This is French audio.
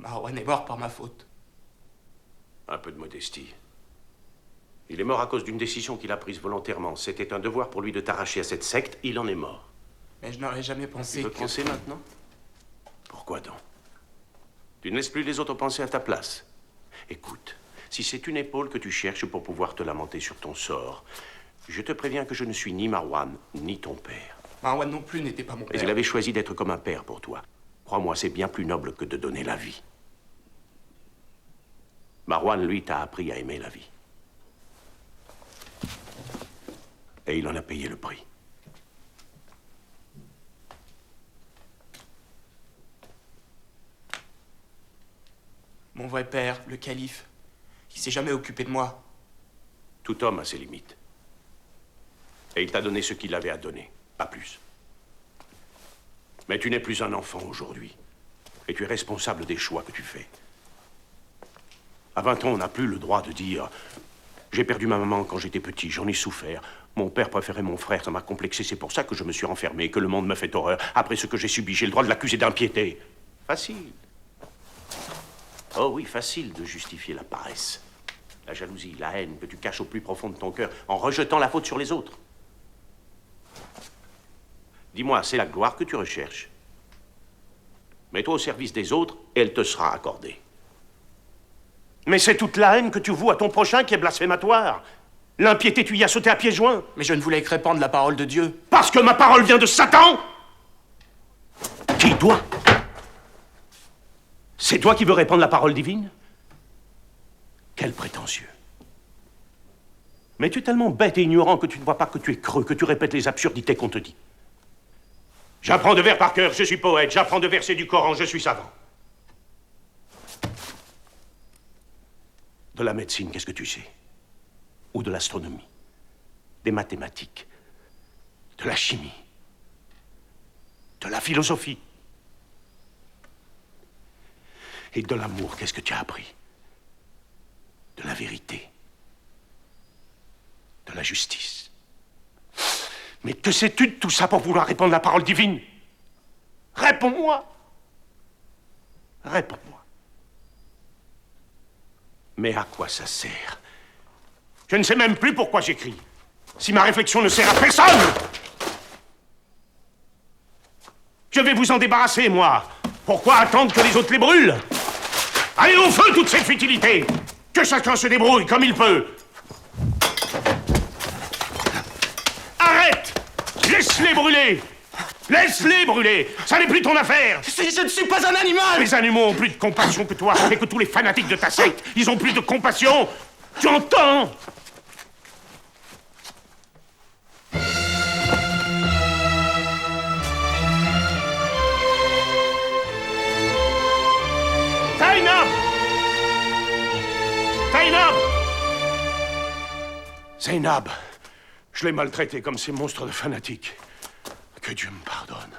Marwan est mort par ma faute. Un peu de modestie. Il est mort à cause d'une décision qu'il a prise volontairement. C'était un devoir pour lui de t'arracher à cette secte. Il en est mort. Mais je n'aurais jamais pensé Tu veux penser maintenant? Pourquoi donc? Tu ne laisses plus les autres penser à ta place. Écoute, si c'est une épaule que tu cherches pour pouvoir te lamenter sur ton sort, je te préviens que je ne suis ni Marwan, ni ton père. Marwan non plus n'était pas mon Mais père. il avait choisi d'être comme un père pour toi. Crois-moi, c'est bien plus noble que de donner la vie. Marwan, lui, t'a appris à aimer la vie. Et il en a payé le prix. Mon vrai père, le calife, il s'est jamais occupé de moi. Tout homme a ses limites. Et il t'a donné ce qu'il avait à donner, pas plus. Mais tu n'es plus un enfant aujourd'hui. Et tu es responsable des choix que tu fais. À 20 ans, on n'a plus le droit de dire « J'ai perdu ma maman quand j'étais petit, j'en ai souffert. Mon père préférait mon frère, ça m'a complexé, c'est pour ça que je me suis renfermé, que le monde me fait horreur. Après ce que j'ai subi, j'ai le droit de l'accuser d'impiété. » Facile. Oh oui, facile de justifier la paresse. La jalousie, la haine que tu caches au plus profond de ton cœur en rejetant la faute sur les autres. Dis-moi, c'est la gloire que tu recherches. Mets-toi au service des autres et elle te sera accordée. Mais c'est toute la haine que tu voues à ton prochain qui est blasphématoire. L'impiété, tu y as sauté à pieds joints. Mais je ne voulais que répandre la parole de Dieu. Parce que ma parole vient de Satan? Qui, toi? C'est toi qui veux répandre la parole divine? Quel prétentieux. Mais tu es tellement bête et ignorant que tu ne vois pas que tu es creux, que tu répètes les absurdités qu'on te dit. J'apprends de vers par cœur, je suis poète. J'apprends de versets du Coran, je suis savant. De la médecine, qu'est-ce que tu sais? Ou de l'astronomie? Des mathématiques? De la chimie? De la philosophie? Et de l'amour, qu'est-ce que tu as appris? De la vérité? De la justice? Mais que sais-tu de tout ça pour vouloir répandre la parole divine? Réponds-moi! Réponds-moi. Mais à quoi ça sert? Je ne sais même plus pourquoi j'écris. Si ma réflexion ne sert à personne! Je vais vous en débarrasser, moi. Pourquoi attendre que les autres les brûlent? Allez au feu, toute cette futilité! Que chacun se débrouille comme il peut! Arrête! Laisse-les brûler! Laisse-les brûler! Ça n'est plus ton affaire! Je ne suis pas un animal! Les animaux ont plus de compassion que toi et que tous les fanatiques de ta secte. Ils ont plus de compassion! Tu entends? Zainab! Zainab! Zainab! Je l'ai maltraité comme ces monstres de fanatiques. Que Dieu me pardonne.